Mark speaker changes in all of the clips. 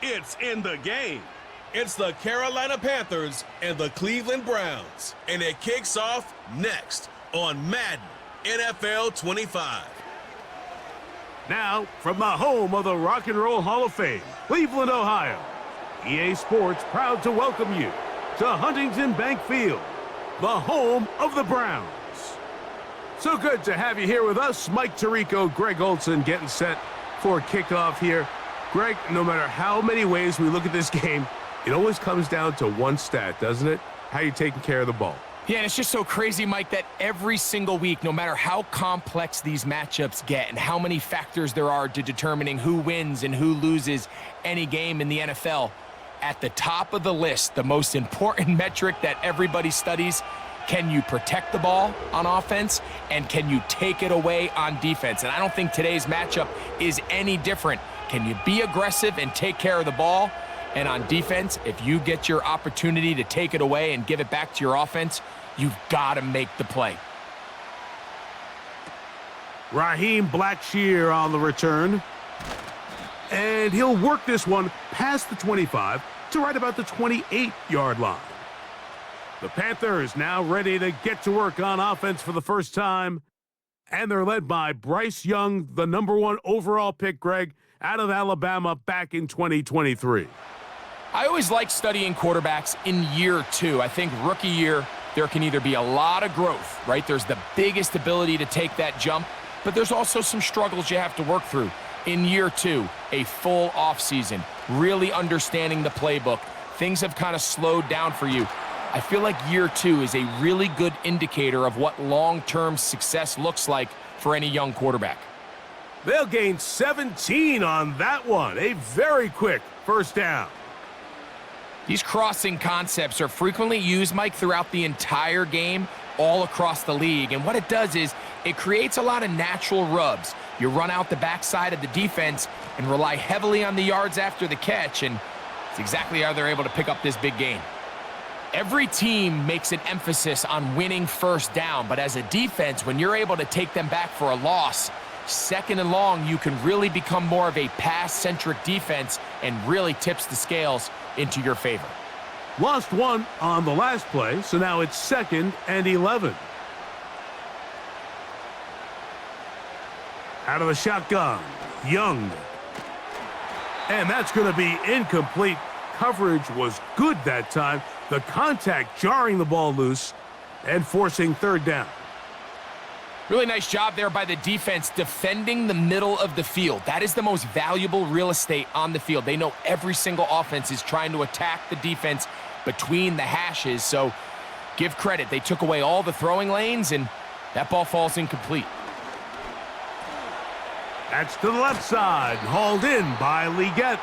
Speaker 1: It's in the game. It's the Carolina Panthers and the Cleveland Browns. And it kicks off next on Madden NFL 25.
Speaker 2: Now, from the home of the Rock and Roll Hall of Fame, Cleveland, Ohio, EA Sports proud to welcome you to Huntington Bank Field, the home of the Browns. So good to have you here with us. Mike Tirico, Greg Olson getting set for kickoff here. Greg, no matter how many ways we look at this game, it always comes down to one stat, doesn't it? How you taking care of the ball.
Speaker 3: Yeah, and it's just so crazy, Mike, that every single week, no matter how complex these matchups get and how many factors there are to determining who wins and who loses any game in the NFL, at the top of the list, the most important metric that everybody studies, can you protect the ball on offense and can you take it away on defense? And I don't think today's matchup is any different. Can you be aggressive and take care of the ball? And on defense, if you get your opportunity to take it away and give it back to your offense, you've got to make the play.
Speaker 2: Raheem Blackshear on the return. And he'll work this one past the 25 to right about the 28-yard line. The Panthers now ready to get to work on offense for the first time. And they're led by Bryce Young, the #1 overall pick, Greg, out of Alabama back in 2023.
Speaker 3: I always like studying quarterbacks in year two. I think rookie year, there can either be a lot of growth, right? There's the biggest ability to take that jump, but there's also some struggles you have to work through. In year two, a full offseason, really understanding the playbook. Things have kind of slowed down for you. I feel like year two is a really good indicator of what long-term success looks like for any young quarterback.
Speaker 2: They'll gain 17 on that one. A very quick first down.
Speaker 3: These crossing concepts are frequently used, Mike, throughout the entire game, all across the league. And what it does is it creates a lot of natural rubs. You run out the backside of the defense and rely heavily on the yards after the catch, and it's exactly how they're able to pick up this big gain. Every team makes an emphasis on winning first down, but as a defense, when you're able to take them back for a loss, second and long, you can really become more of a pass-centric defense and really tips the scales into your favor.
Speaker 2: Lost one on the last play, so now it's 2nd and 11. Out of the shotgun, Young. And that's going to be incomplete. Coverage was good that time. The contact jarring the ball loose and forcing 3rd down.
Speaker 3: Really nice job there by the defense defending the middle of the field. That is the most valuable real estate on the field. They know every single offense is trying to attack the defense between the hashes, so give credit. They took away all the throwing lanes, and that ball falls incomplete.
Speaker 2: That's to the left side, hauled in by Leggett.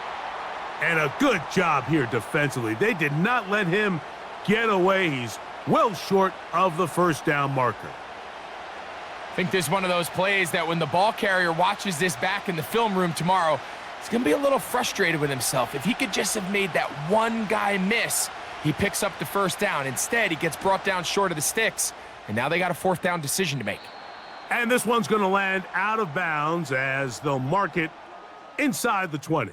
Speaker 2: And a good job here defensively. They did not let him get away. He's well short of the first down marker.
Speaker 3: I think this is one of those plays that when the ball carrier watches this back in the film room tomorrow, he's going to be a little frustrated with himself. If he could just have made that one guy miss, he picks up the first down. Instead, he gets brought down short of the sticks, and now they got a 4th down decision to make.
Speaker 2: And this one's going to land out of bounds as they'll mark it inside the 20.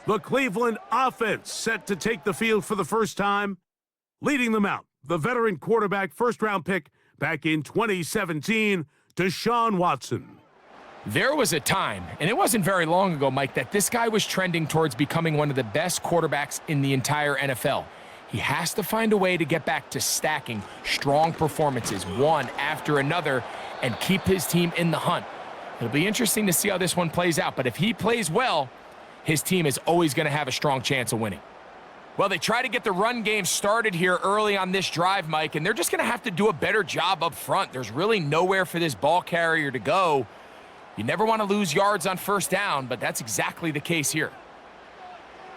Speaker 2: The Cleveland offense set to take the field for the first time. Leading them out, the veteran quarterback, first-round pick back in 2017, Deshaun Watson.
Speaker 3: There was a time, and it wasn't very long ago, Mike, that this guy was trending towards becoming one of the best quarterbacks in the entire NFL. He has to find a way to get back to stacking strong performances, one after another, and keep his team in the hunt. It'll be interesting to see how this one plays out, but if he plays well, his team is always going to have a strong chance of winning. Well, they try to get the run game started here early on this drive, Mike, and they're just going to have to do a better job up front. There's really nowhere for this ball carrier to go. You never want to lose yards on first down, but that's exactly the case here.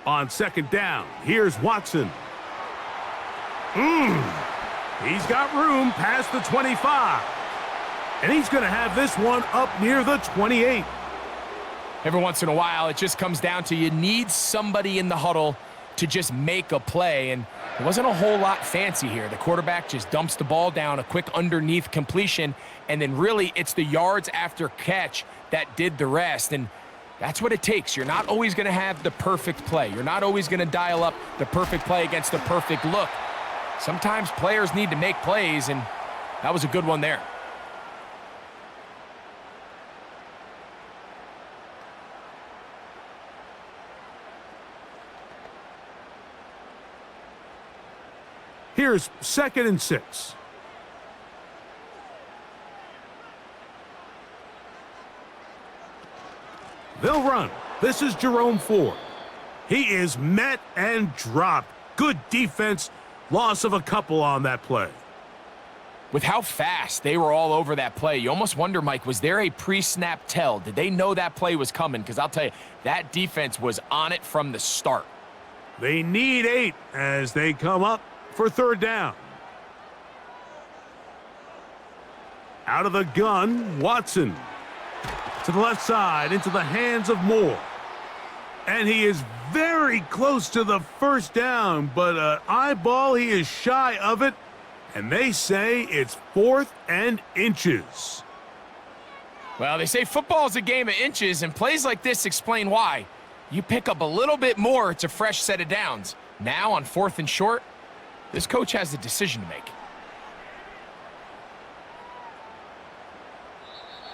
Speaker 2: On 2nd down, here's Watson. He's got room past the 25. And he's going to have this one up near the 28.
Speaker 3: Every once in a while, it just comes down to you need somebody in the huddle to just make a play, and it wasn't a whole lot fancy here. The quarterback just dumps the ball down, a quick underneath completion, and then really it's the yards after catch that did the rest. And That's what it takes. You're not always going to have the perfect play. You're not always going to dial up the perfect play against the perfect look. Sometimes players need to make plays, and that was a good one there.
Speaker 2: Here's 2nd and 6. They'll run. This is Jerome Ford. He is met and dropped. Good defense. Loss of a couple on that play.
Speaker 3: With how fast they were all over that play, you almost wonder, Mike, was there a pre-snap tell? Did they know that play was coming? Because I'll tell you, that defense was on it from the start.
Speaker 2: They need 8 as they come up for 3rd down. Out of the gun, Watson. To the left side, into the hands of Moore. And he is very close to the 1st down, but eyeball, he is shy of it. And they say it's 4th and inches.
Speaker 3: Well, they say football is a game of inches, and plays like this explain why. You pick up a little bit more, it's a fresh set of downs. Now on 4th and short, this coach has a decision to make.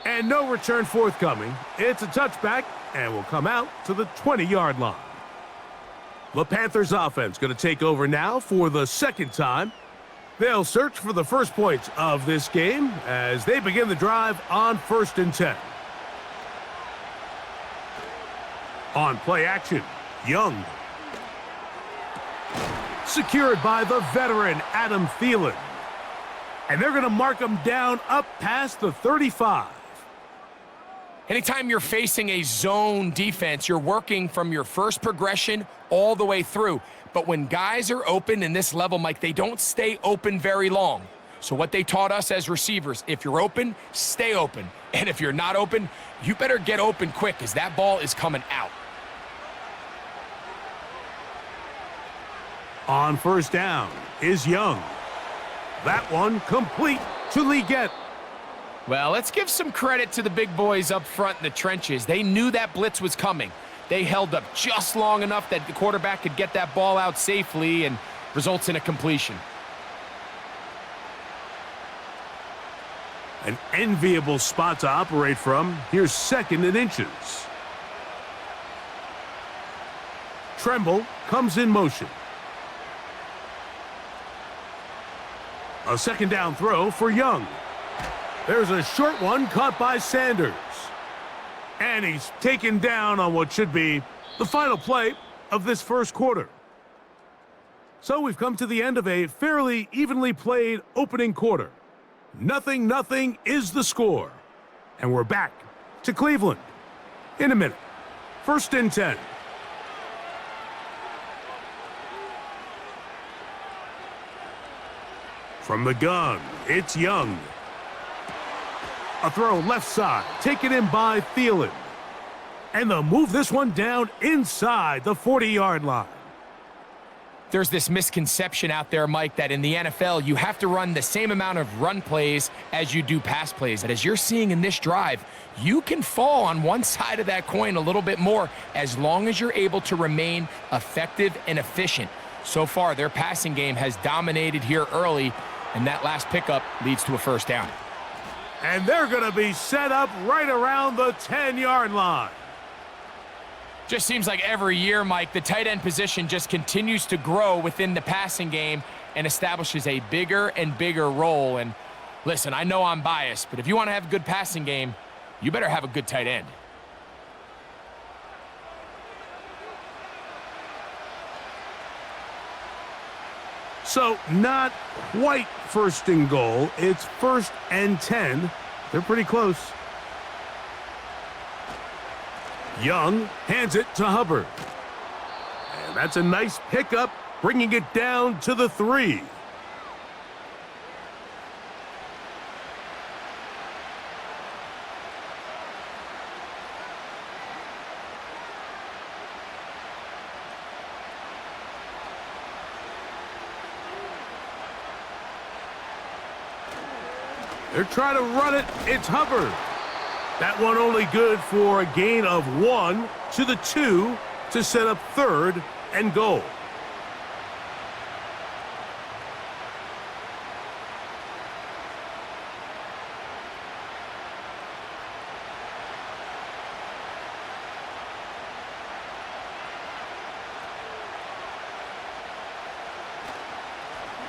Speaker 2: And no return forthcoming. It's a touchback and will come out to the 20-yard line. The Panthers offense going to take over now for the 2nd time. They'll search for the first points of this game as they begin the drive on 1st and 10. On play action, Young. Secured by the veteran Adam Thielen. And they're going to mark him down up past the 35.
Speaker 3: Anytime you're facing a zone defense, you're working from your first progression all the way through. But when guys are open in this level, Mike, they don't stay open very long. So what they taught us as receivers, if you're open, stay open. And if you're not open, you better get open quick because that ball is coming out.
Speaker 2: On 1st down is Young. That one complete to Leggett.
Speaker 3: Well, let's give some credit to the big boys up front in the trenches. They knew that blitz was coming. They held up just long enough that the quarterback could get that ball out safely and results in a completion.
Speaker 2: An enviable spot to operate from. Here's 2nd and inches. Tremble comes in motion. A 2nd down throw for Young. There's a short one caught by Sanders. And he's taken down on what should be the final play of this 1st quarter. So we've come to the end of a fairly evenly played opening quarter. 0-0 is the score. And we're back to Cleveland in a minute. 1st and 10. From the gun, it's Young. A throw left side, taken in by Thielen. And they'll move this one down inside the 40-yard line.
Speaker 3: There's this misconception out there, Mike, that in the NFL, you have to run the same amount of run plays as you do pass plays. And as you're seeing in this drive, you can fall on one side of that coin a little bit more as long as you're able to remain effective and efficient. So far, their passing game has dominated here early, and that last pickup leads to a 1st down.
Speaker 2: And they're going to be set up right around the 10-yard line.
Speaker 3: Just seems like every year, Mike, the tight end position just continues to grow within the passing game and establishes a bigger and bigger role. And listen, I know I'm biased, but if you want to have a good passing game, you better have a good tight end.
Speaker 2: So not quite 1st and goal. It's 1st and 10. They're pretty close. Young hands it to Hubbard. And that's a nice pickup, bringing it down to the 3. They're trying to run it. It's Hubbard. That one only good for a gain of 1 to the 2 to set up 3rd and goal.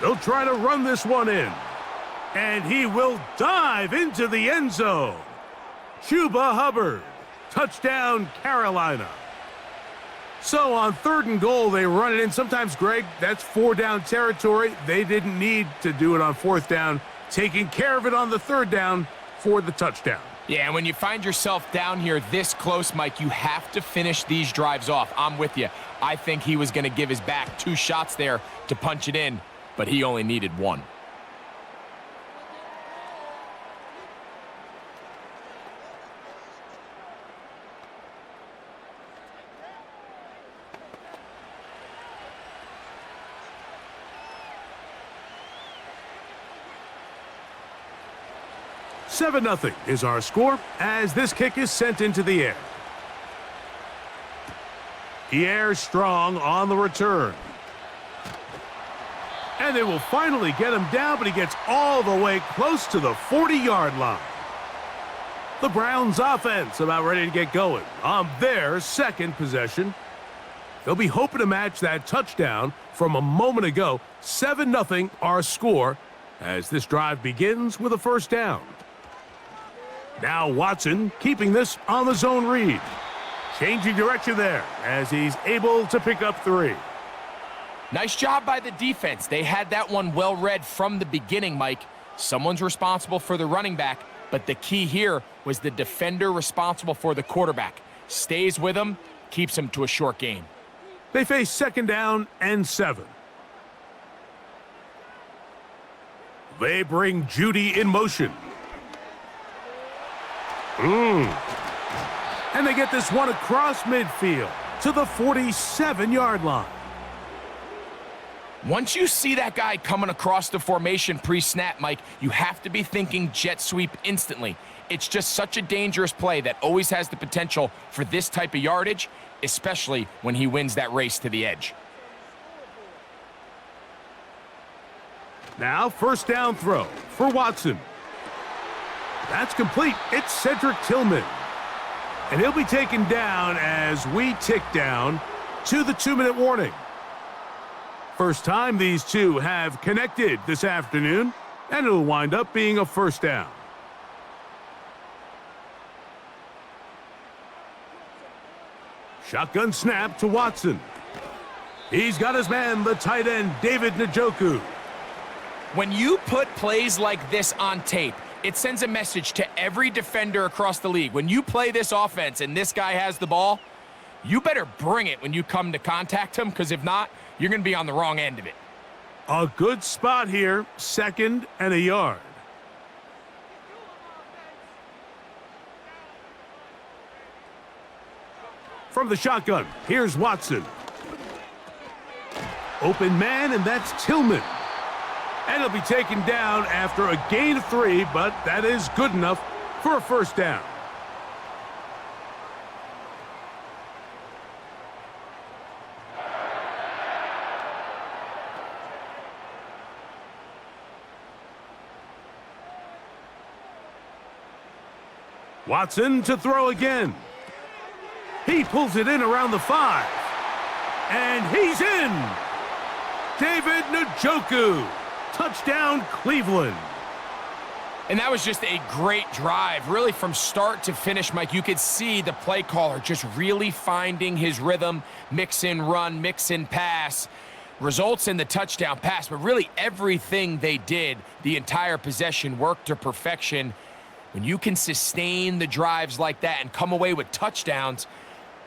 Speaker 2: They'll try to run this one in. And he will dive into the end zone. Chuba Hubbard. Touchdown, Carolina. So on 3rd and goal, they run it in. Sometimes, Greg, that's 4-down territory. They didn't need to do it on 4th down. Taking care of it on the 3rd down for the touchdown.
Speaker 3: Yeah, and when you find yourself down here this close, Mike, you have to finish these drives off. I'm with you. I think he was going to give his back 2 shots there to punch it in, but he only needed 1.
Speaker 2: Seven 0 is our score as this kick is sent into the air. Pierre Strong on the return. And they will finally get him down, but he gets all the way close to the 40-yard line. The Browns offense about ready to get going on their 2nd possession. They'll be hoping to match that touchdown from a moment ago. 7 0 our score as this drive begins with a 1st down. Now Watson keeping this on the zone read. Changing direction there as he's able to pick up 3.
Speaker 3: Nice job by the defense. They had that one well read from the beginning, Mike. Someone's responsible for the running back, but the key here was the defender responsible for the quarterback. Stays with him, keeps him to a short gain.
Speaker 2: They face 2nd down and 7. They bring Judy in motion. And they get this one across midfield to the 47-yard line.
Speaker 3: Once you see that guy coming across the formation pre-snap, Mike, you have to be thinking jet sweep instantly. It's just such a dangerous play that always has the potential for this type of yardage, especially when he wins that race to the edge.
Speaker 2: Now 1st down throw for Watson. That's complete. It's Cedric Tillman. And he'll be taken down as we tick down to the 2-minute warning. First time these two have connected this afternoon, and it'll wind up being a 1st down. Shotgun snap to Watson. He's got his man, the tight end, David Njoku.
Speaker 3: When you put plays like this on tape, it sends a message to every defender across the league. When you play this offense and this guy has the ball, you better bring it when you come to contact him, because if not, you're going to be on the wrong end of it.
Speaker 2: A good spot here, 2nd and a yard. From the shotgun, here's Watson. Open man, and that's Tillman. And he'll be taken down after a gain of 3, but that is good enough for a 1st down. Watson to throw again. He pulls it in around the 5. And he's in. David Njoku. Touchdown, Cleveland.
Speaker 3: And that was just a great drive, really from start to finish, Mike. You could see the play caller just really finding his rhythm, mix in run, mix in pass, results in the touchdown pass. But really everything they did, the entire possession, worked to perfection. When you can sustain the drives like that and come away with touchdowns,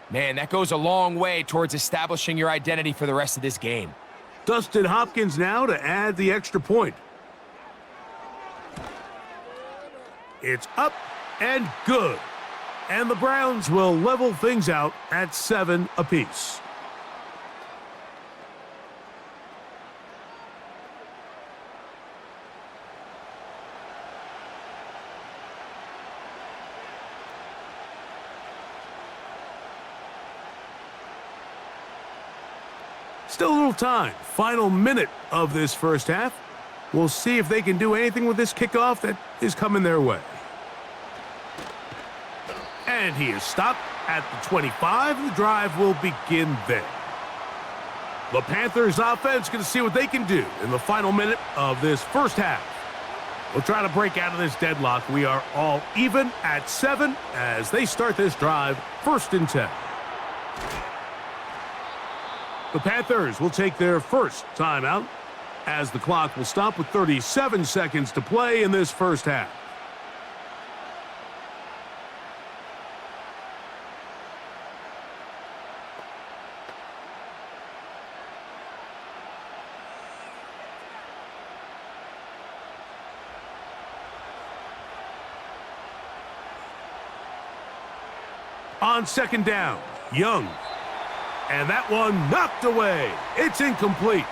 Speaker 3: man, that goes a long way towards establishing your identity for the rest of this game.
Speaker 2: Dustin Hopkins now to add the extra point. It's up and good. And the Browns will level things out at 7 apiece. Still a little time. Final minute of this first half. We'll see if they can do anything with this kickoff that is coming their way. And he is stopped at the 25. The drive will begin there. The Panthers offense going to see what they can do in the final minute of this first half. We'll try to break out of this deadlock. We are all even at 7 as they start this drive, 1st and 10. The Panthers will take their first timeout as the clock will stop with 37 seconds to play in this first half. On second down, Young. And that one knocked away. It's incomplete.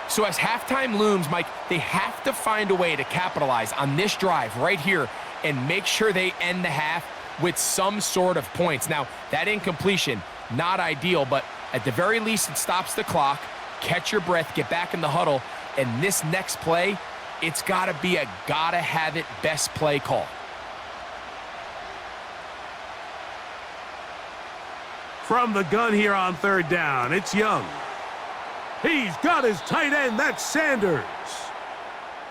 Speaker 3: So as halftime looms, Mike, they have to find a way to capitalize on this drive right here and make sure they end the half with some sort of points. Now, that incompletion, not ideal, but at the very least, it stops the clock. Catch your breath, get back in the huddle, and this next play, it's got to be a gotta-have-it best play call.
Speaker 2: From the gun here on third down, it's Young. He's got his tight end, that's Sanders.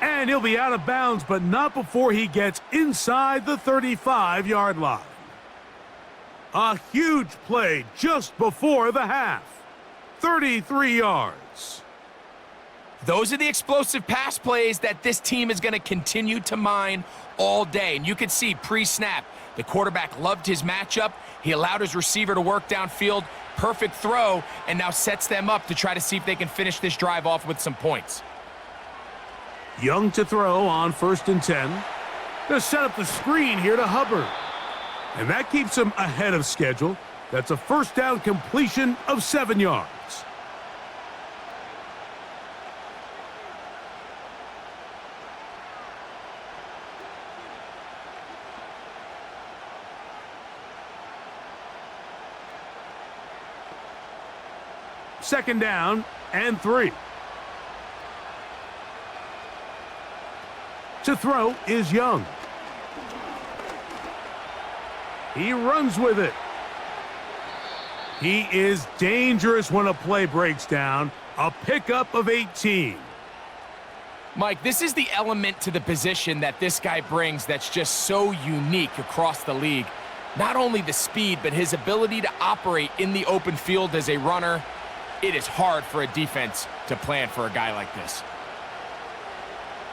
Speaker 2: And he'll be out of bounds, but not before he gets inside the 35-yard line. A huge play just before the half. 33 yards.
Speaker 3: Those are the explosive pass plays that this team is going to continue to mine all day. And you can see pre-snap, the quarterback loved his matchup. He allowed his receiver to work downfield. Perfect throw, and now sets them up to try to see if they can finish this drive off with some points.
Speaker 2: Young to throw on 1st and 10. They'll set up the screen here to Hubbard. And that keeps him ahead of schedule. That's a first down completion of 7 yards. Second down and 3. To throw is Young. He runs with it. He is dangerous when a play breaks down. A pickup of 18.
Speaker 3: Mike, this is the element to the position that this guy brings that's just so unique across the league. Not only the speed, but his ability to operate in the open field as a runner. It is hard for a defense to plan for a guy like this.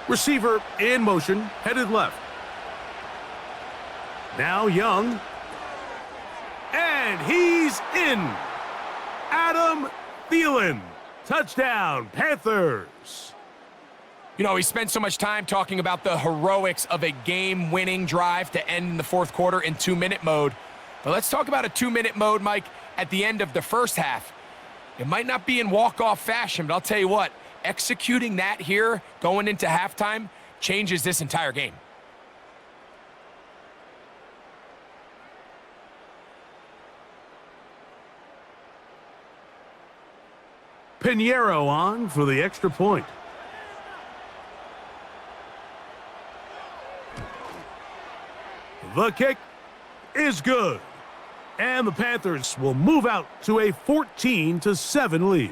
Speaker 2: Receiver in motion, headed left. Now Young. And he's in. Adam Thielen. Touchdown, Panthers.
Speaker 3: You know, he spent so much time talking about the heroics of a game-winning drive to end in the fourth quarter in 2-minute mode. But let's talk about a 2-minute mode, Mike, at the end of the first half. It might not be in walk-off fashion, but I'll tell you what, executing that here going into halftime changes this entire game.
Speaker 2: Pinheiro on for the extra point. The kick is good. And the Panthers will move out to a 14-7 lead.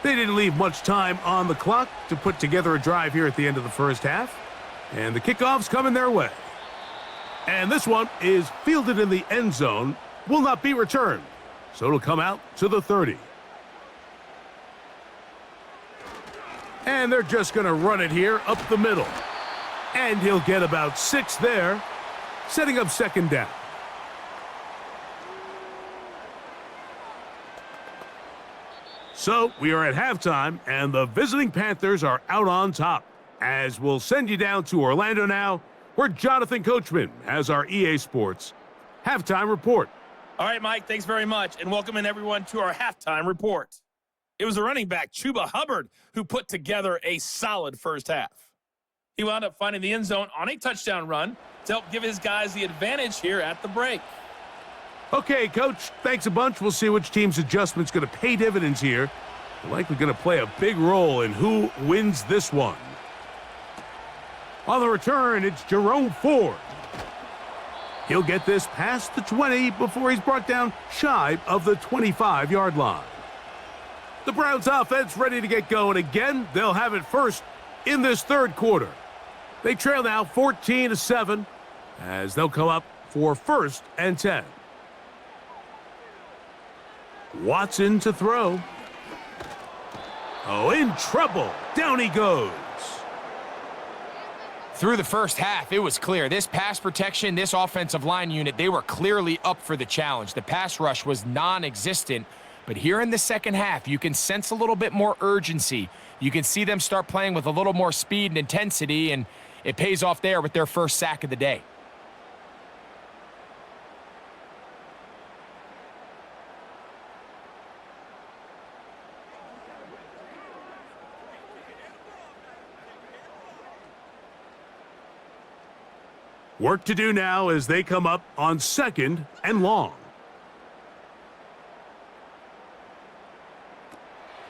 Speaker 2: They didn't leave much time on the clock to put together a drive here at the end of the first half. And the kickoff's coming their way. And this one is fielded in the end zone, will not be returned. So it'll come out to the 30. And they're just going to run it here up the middle. And he'll get about 6 there, setting up second down. So we are at halftime, and the visiting Panthers are out on top. As we'll send you down to Orlando now, where Jonathan Coachman has our EA Sports halftime report.
Speaker 4: All right, Mike, thanks very much, and welcome in everyone to our halftime report. It was the running back, Chuba Hubbard, who put together a solid first half. He wound up finding the end zone on a touchdown run to help give his guys the advantage here at the break.
Speaker 2: Okay, Coach, thanks a bunch. We'll see which team's adjustment's going to pay dividends here. They're likely going to play a big role in who wins this one. On the return, it's Jerome Ford. He'll get this past the 20 before he's brought down shy of the 25-yard line. The Browns offense ready to get going again. They'll have it first in this third quarter. They trail now 14-7 as they'll come up for 1st and 10. Watson to throw. Oh, in trouble. Down he goes.
Speaker 3: Through the first half, it was clear. This pass protection, this offensive line unit, they were clearly up for the challenge. The pass rush was non-existent, but here in the second half, you can sense a little bit more urgency. You can see them start playing with a little more speed and intensity, and it pays off there with their first sack of the day.
Speaker 2: Work to do now as they come up on 2nd and long.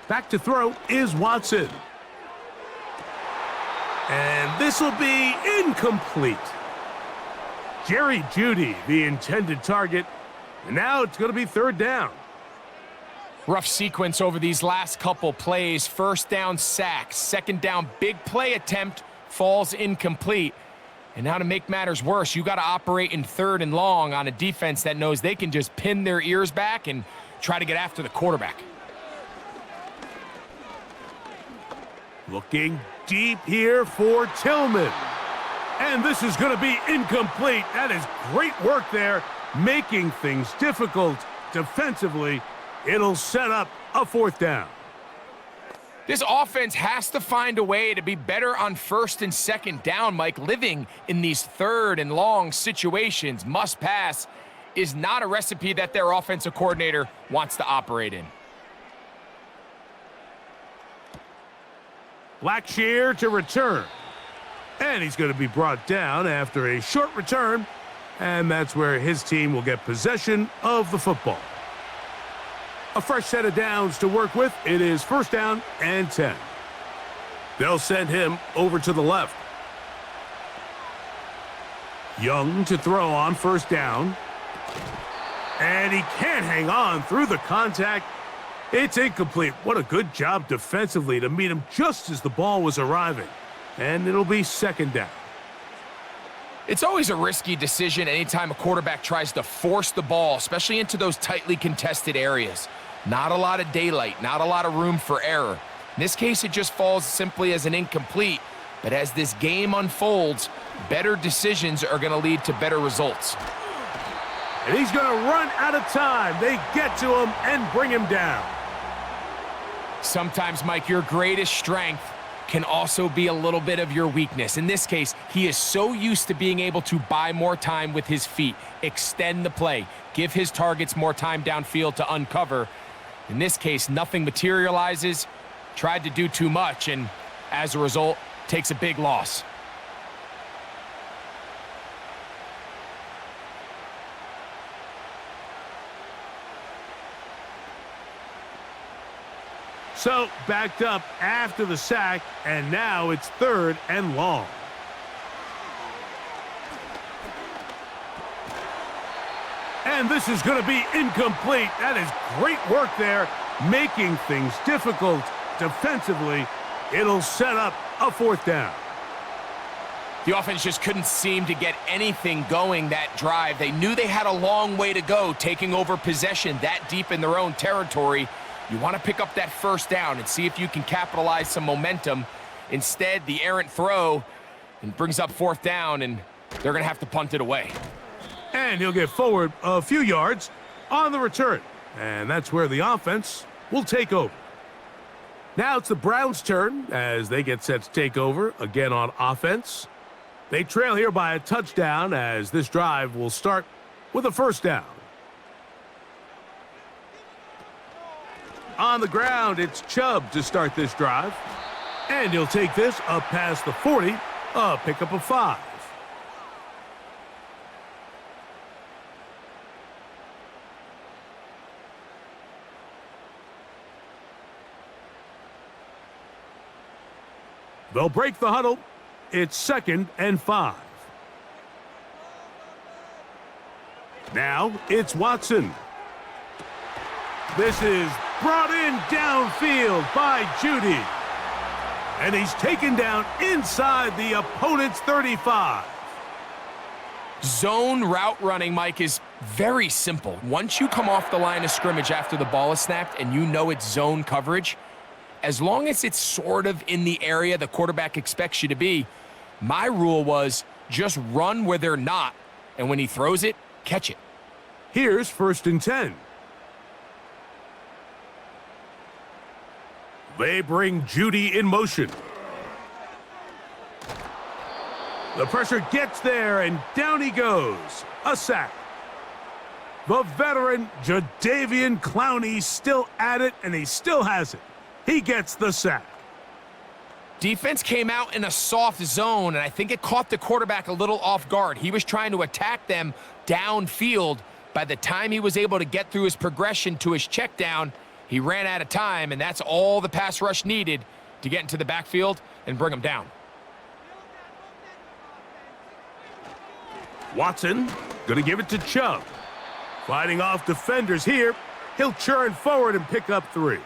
Speaker 2: Back to throw is Watson. And this will be incomplete. Jerry Jeudy, the intended target. And now it's going to be 3rd down.
Speaker 3: Rough sequence over these last couple plays. 1st down sack, 2nd down big play attempt, falls incomplete. And now to make matters worse, you got to operate in 3rd and long on a defense that knows they can just pin their ears back and try to get after the quarterback.
Speaker 2: Looking deep here for Tillman. And this is going to be incomplete. That is great work there, making things difficult defensively. It'll set up a 4th down.
Speaker 3: This offense has to find a way to be better on 1st and 2nd down, Mike. Living in these 3rd and long situations, must pass, is not a recipe that their offensive coordinator wants to operate in.
Speaker 2: Blackshear to return. And he's going to be brought down after a short return. And that's where his team will get possession of the football. A fresh set of downs to work with. It is 1st down and 10. They'll send him over to the left. Young to throw on 1st down. And he can't hang on through the contact. It's incomplete. What a good job defensively to meet him just as the ball was arriving. And it'll be 2nd down.
Speaker 3: It's always a risky decision anytime a quarterback tries to force the ball, especially into those tightly contested areas. Not a lot of daylight, not a lot of room for error. In this case, it just falls simply as an incomplete. But as this game unfolds, better decisions are going to lead to better results.
Speaker 2: And he's going to run out of time. They get to him and bring him down.
Speaker 3: Sometimes, Mike, your greatest strength can also be a little bit of your weakness. In this case, he is so used to being able to buy more time with his feet, extend the play, give his targets more time downfield to uncover. In this case, nothing materializes, tried to do too much, and as a result, takes a big loss.
Speaker 2: So, backed up after the sack, and now it's 3rd and long. And this is going to be incomplete. That is great work there, making things difficult defensively. It'll set up a 4th down.
Speaker 3: The offense just couldn't seem to get anything going that drive. They knew they had a long way to go, taking over possession that deep in their own territory. You want to pick up that 1st down and see if you can capitalize some momentum. Instead, the errant throw and brings up 4th down, and they're going to have to punt it away.
Speaker 2: And he'll get forward a few yards on the return. And that's where the offense will take over. Now it's the Browns' turn as they get set to take over again on offense. They trail here by a touchdown as this drive will start with a 1st down. On the ground, it's Chubb to start this drive. And he'll take this up past the 40 A pickup of 5. They'll break the huddle. It's 2nd and 5. Now it's Watson. This is brought in downfield by Judy. And he's taken down inside the opponent's 35.
Speaker 3: Zone route running, Mike, is very simple. Once you come off the line of scrimmage after the ball is snapped and you know it's zone coverage, as long as it's sort of in the area the quarterback expects you to be, my rule was just run where they're not, and when he throws it, catch it.
Speaker 2: Here's 1st and 10. They bring Judy in motion. The pressure gets there, and down he goes. A sack. The veteran, Jadeveon Clowney, still at it, and he still has it. He gets the sack.
Speaker 3: Defense came out in a soft zone, and I think it caught the quarterback a little off guard. He was trying to attack them downfield. By the time he was able to get through his progression to his check down, he ran out of time, and that's all the pass rush needed to get into the backfield and bring him down.
Speaker 2: Watson going to give it to Chubb. Fighting off defenders here. He'll churn forward and pick up 3.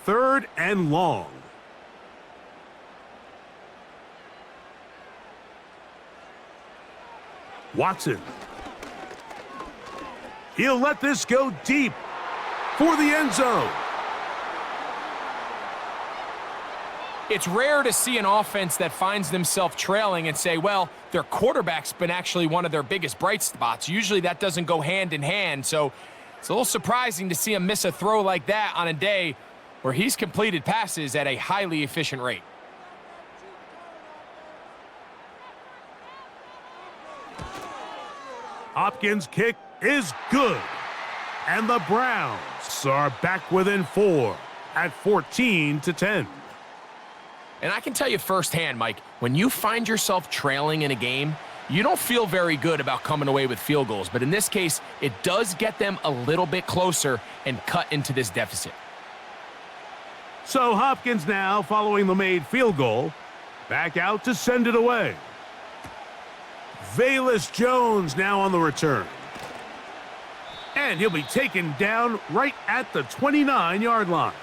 Speaker 2: Third and long. Watson. He'll let this go deep for the end zone.
Speaker 3: It's rare to see an offense that finds themselves trailing and say, well, their quarterback's been actually one of their biggest bright spots. Usually that doesn't go hand in hand, so it's a little surprising to see him miss a throw like that on a day where he's completed passes at a highly efficient rate.
Speaker 2: Hopkins' kick is good. And the Browns are back within 4 at 14-10.
Speaker 3: And I can tell you firsthand, Mike, when you find yourself trailing in a game, you don't feel very good about coming away with field goals. But in this case, it does get them a little bit closer and cut into this deficit.
Speaker 2: So Hopkins now, following the made field goal, back out to send it away. Velus Jones now on the return. And he'll be taken down right at the 29-yard line.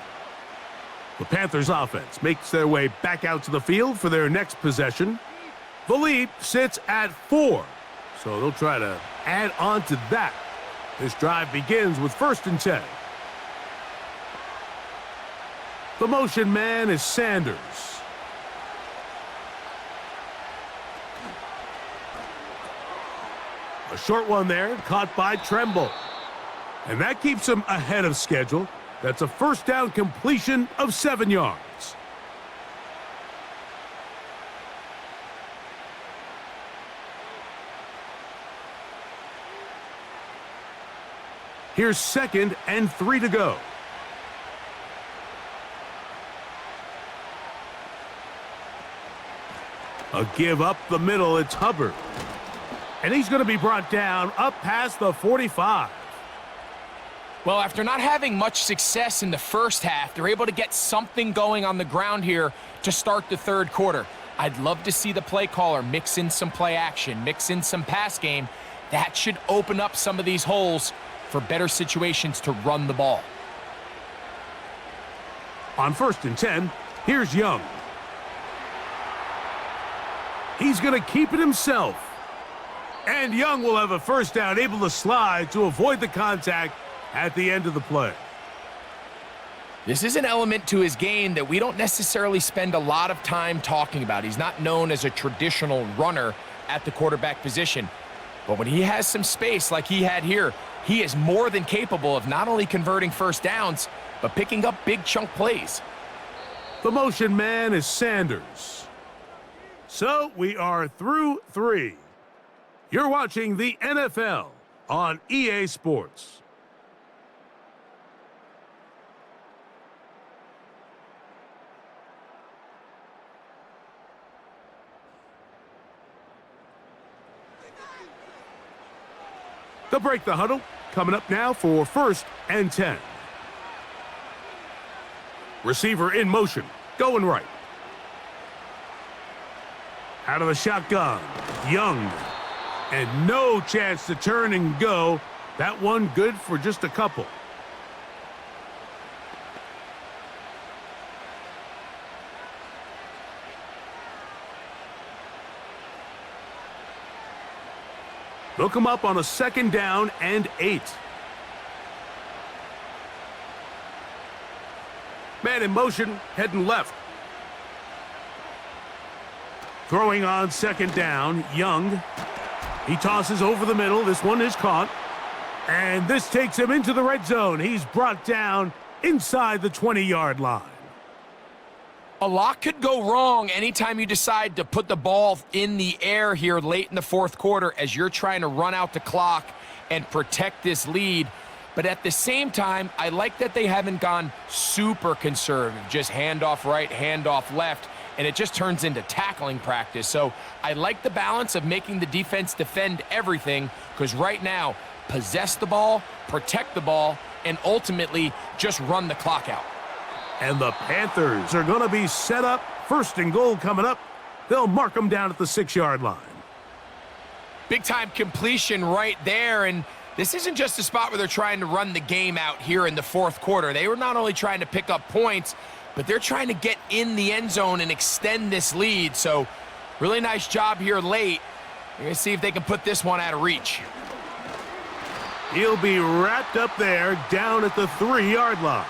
Speaker 2: The Panthers offense makes their way back out to the field for their next possession. The lead sits at 4, so they'll try to add on to that. This drive begins with 1st and 10. The motion man is Sanders. A short one there, caught by Tremble. And that keeps him ahead of schedule. That's a 1st down completion of 7 yards. Here's 2nd and 3 to go. A give up the middle, it's Hubbard. And he's going to be brought down up past the 45.
Speaker 3: Well, after not having much success in the first half, they're able to get something going on the ground here to start the 3rd quarter. I'd love to see the play caller mix in some play action, mix in some pass game. That should open up some of these holes for better situations to run the ball.
Speaker 2: On 1st and 10, here's Young. He's going to keep it himself. And Young will have a 1st down, able to slide to avoid the contact at the end of the play.
Speaker 3: This is an element to his game that we don't necessarily spend a lot of time talking about. He's not known as a traditional runner at the quarterback position. But when he has some space like he had here, he is more than capable of not only converting 1st downs, but picking up big chunk plays.
Speaker 2: The motion man is Sanders. So we are through 3. You're watching the NFL on EA Sports. They'll break the huddle. Coming up now for 1st and 10. Receiver in motion, going right. Out of the shotgun, Young. And no chance to turn and go. That one good for just a couple. They'll come up on a 2nd down and 8. Man in motion, heading left. Throwing on 2nd down, Young. He tosses over the middle. This one is caught. And this takes him into the red zone. He's brought down inside the 20-yard line.
Speaker 3: A lot could go wrong anytime you decide to put the ball in the air here late in the 4th quarter as you're trying to run out the clock and protect this lead. But at the same time, I like that they haven't gone super conservative, just handoff right, handoff left, and it just turns into tackling practice. So I like the balance of making the defense defend everything, because right now, possess the ball, protect the ball, and ultimately just run the clock out.
Speaker 2: And the Panthers are going to be set up. 1st and goal coming up. They'll mark them down at the 6-yard line.
Speaker 3: Big-time completion right there, and this isn't just a spot where they're trying to run the game out here in the 4th quarter. They were not only trying to pick up points, but they're trying to get in the end zone and extend this lead. So really nice job here late. We're going to see if they can put this one out of reach.
Speaker 2: He'll be wrapped up there down at the 3-yard line.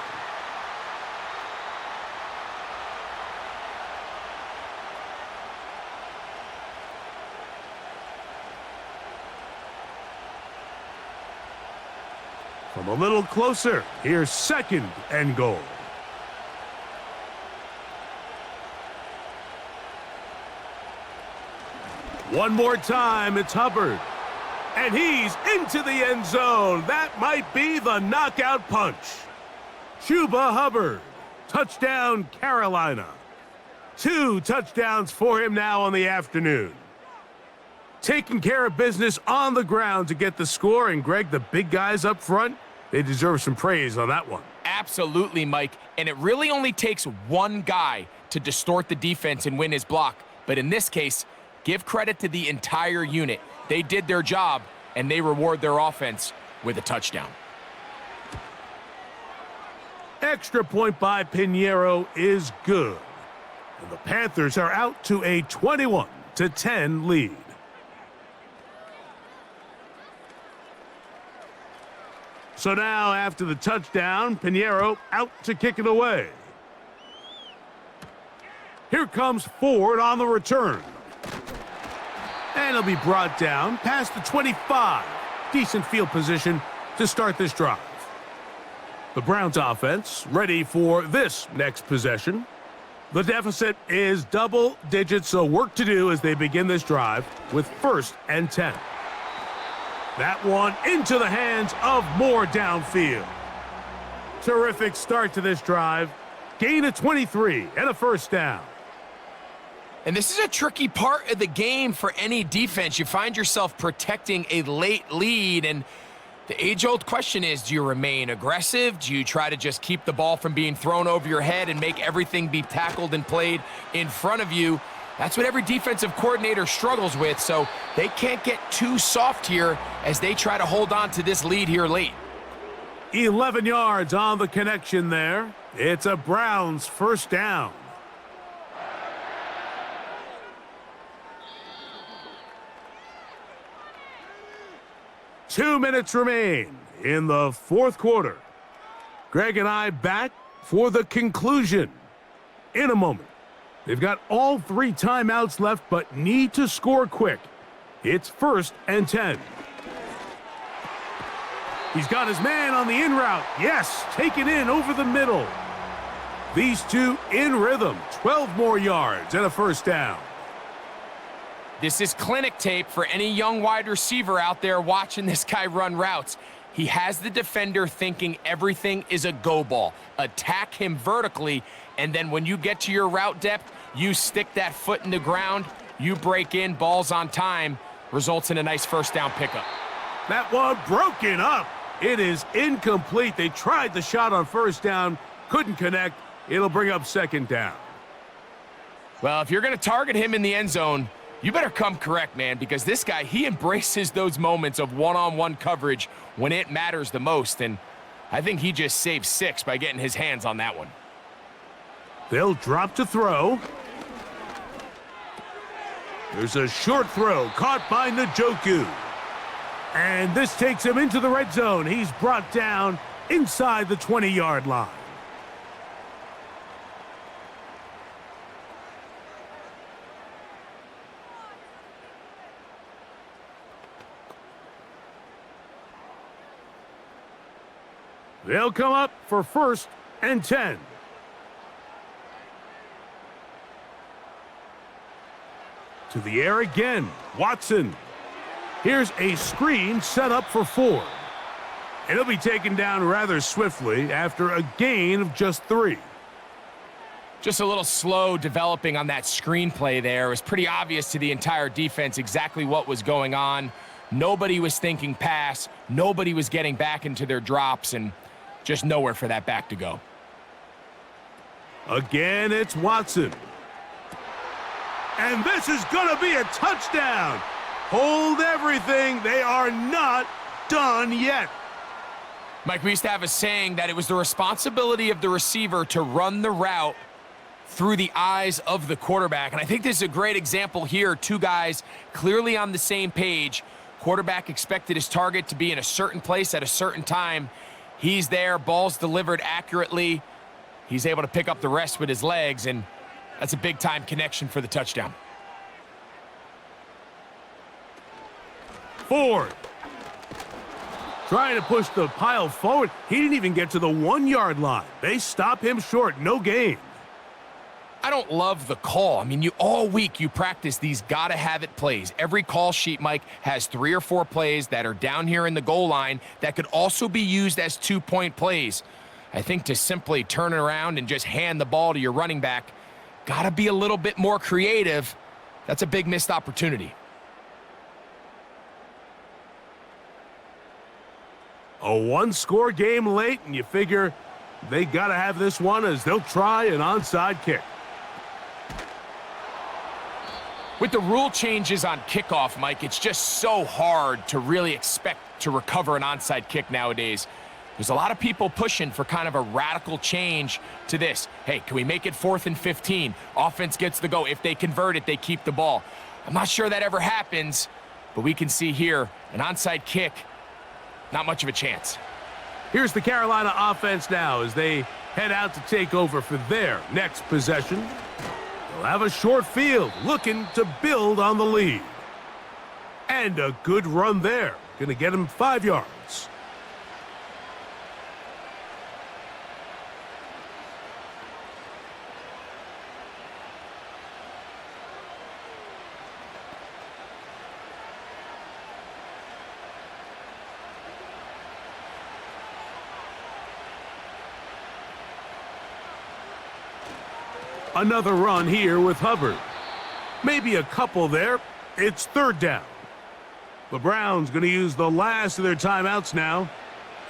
Speaker 2: From a little closer, here's 2nd and goal. One more time, it's Hubbard. And he's into the end zone. That might be the knockout punch. Chuba Hubbard, touchdown Carolina. 2 touchdowns for him now on the afternoon. Taking care of business on the ground to get the score. And Greg, the big guys up front, they deserve some praise on that one.
Speaker 3: Absolutely, Mike. And it really only takes one guy to distort the defense and win his block. But in this case, give credit to the entire unit. They did their job, and they reward their offense with a touchdown.
Speaker 2: Extra point by Pinheiro is good. And the Panthers are out to a 21-10 lead. So now, after the touchdown, Pinheiro out to kick it away. Here comes Ford on the return. And he'll be brought down past the 25. Decent field position to start this drive. The Browns offense ready for this next possession. The deficit is double digits, so work to do as they begin this drive with 1st and 10. That one into the hands of Moore downfield. Terrific start to this drive. Gain of 23 and a 1st down.
Speaker 3: And this is a tricky part of the game for any defense. You find yourself protecting a late lead, and the age-old question is, do you remain aggressive? Do you try to just keep the ball from being thrown over your head and make everything be tackled and played in front of you? That's what every defensive coordinator struggles with, so they can't get too soft here as they try to hold on to this lead here late.
Speaker 2: 11 yards on the connection there. It's a Browns 1st down. Two minutes remain in the 4th quarter. Greg and I back for the conclusion in a moment. They've got all 3 timeouts left, but need to score quick. It's 1st and 10. He's got his man on the in route. Yes, taken in over the middle. These two in rhythm. 12 more yards and a 1st down.
Speaker 3: This is clinic tape for any young wide receiver out there watching this guy run routes. He has the defender thinking everything is a go ball. Attack him vertically, and then when you get to your route depth, you stick that foot in the ground, you break in, balls on time, results in a nice first down pickup.
Speaker 2: That one broken up. It is incomplete. They tried the shot on first down, couldn't connect. It'll bring up second down.
Speaker 3: Well, if you're going to target him in the end zone, you better come correct, man, because this guy, he embraces those moments of one-on-one coverage when it matters the most, and I think he just saved 6 by getting his hands on that one.
Speaker 2: They'll drop to throw. There's a short throw caught by Njoku. And this takes him into the red zone. He's brought down inside the 20-yard line. They'll come up for 1st and 10. To the air again, Watson. Here's a screen set up for 4. And he'll be taken down rather swiftly after a gain of just 3.
Speaker 3: Just a little slow developing on that screenplay there. It was pretty obvious to the entire defense exactly what was going on. Nobody was thinking pass. Nobody was getting back into their drops, and just nowhere for that back to go.
Speaker 2: Again, it's Watson. And this is going to be a touchdown. Hold everything. They are not done yet.
Speaker 3: Mike, we used to have a saying that it was the responsibility of the receiver to run the route through the eyes of the quarterback. And I think this is a great example here. 2 guys clearly on the same page. Quarterback expected his target to be in a certain place at a certain time. He's there, ball's delivered accurately. He's able to pick up the rest with his legs, and that's a big-time connection for the touchdown.
Speaker 2: Ford. Trying to push the pile forward. He didn't even get to the 1-yard line. They stop him short, no gain.
Speaker 3: I don't love the call. I mean, all week you practice these gotta-have-it plays. Every call sheet, Mike, has 3 or 4 plays that are down here in the goal line that could also be used as 2-point plays. I think to simply turn it around and just hand the ball to your running back, gotta be a little bit more creative. That's a big missed opportunity.
Speaker 2: A 1-score game late, and you figure they gotta have this one as they'll try an onside kick.
Speaker 3: With the rule changes on kickoff, Mike, it's just so hard to really expect to recover an onside kick nowadays. There's a lot of people pushing for kind of a radical change to this. Hey, can we make it 4th and 15? Offense gets the go. If they convert it, they keep the ball. I'm not sure that ever happens, but we can see here an onside kick, not much of a chance.
Speaker 2: Here's the Carolina offense now as they head out to take over for their next possession. They'll have a short field, looking to build on the lead. And a good run there. Gonna get him 5 yards. Another run here with Hubbard. Maybe a couple there. It's 3rd down. The Browns going to use the last of their timeouts now,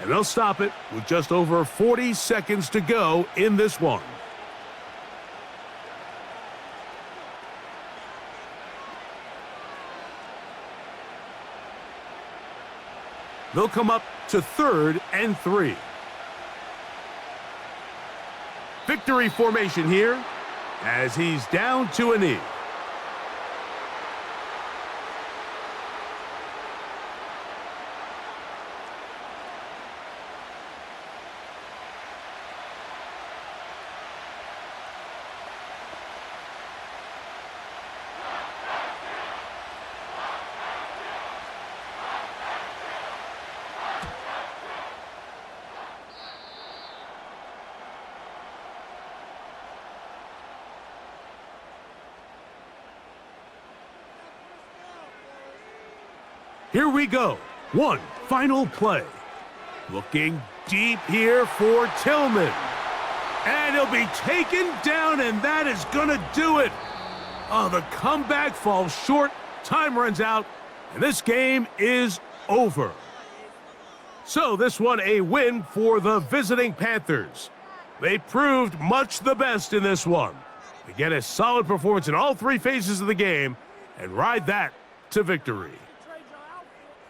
Speaker 2: and they'll stop it with just over 40 seconds to go in this one. They'll come up to 3rd and 3. Victory formation here as he's down to a knee. Here we go. One final play. Looking deep here for Tillman. And he'll be taken down, and that is going to do it. Oh, the comeback falls short. Time runs out, and this game is over. So this one a win for the visiting Panthers. They proved much the best in this one. They get a solid performance in all three phases of the game and ride that to victory.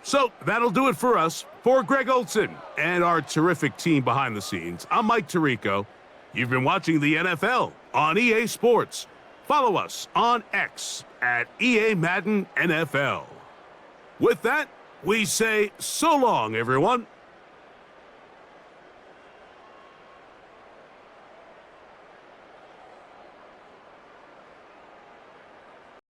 Speaker 2: So that'll do it for us. For Greg Olson and our terrific team behind the scenes, I'm Mike Tirico. You've been watching the NFL on EA Sports. Follow us on X at EA Madden NFL. With that, we say so long, everyone.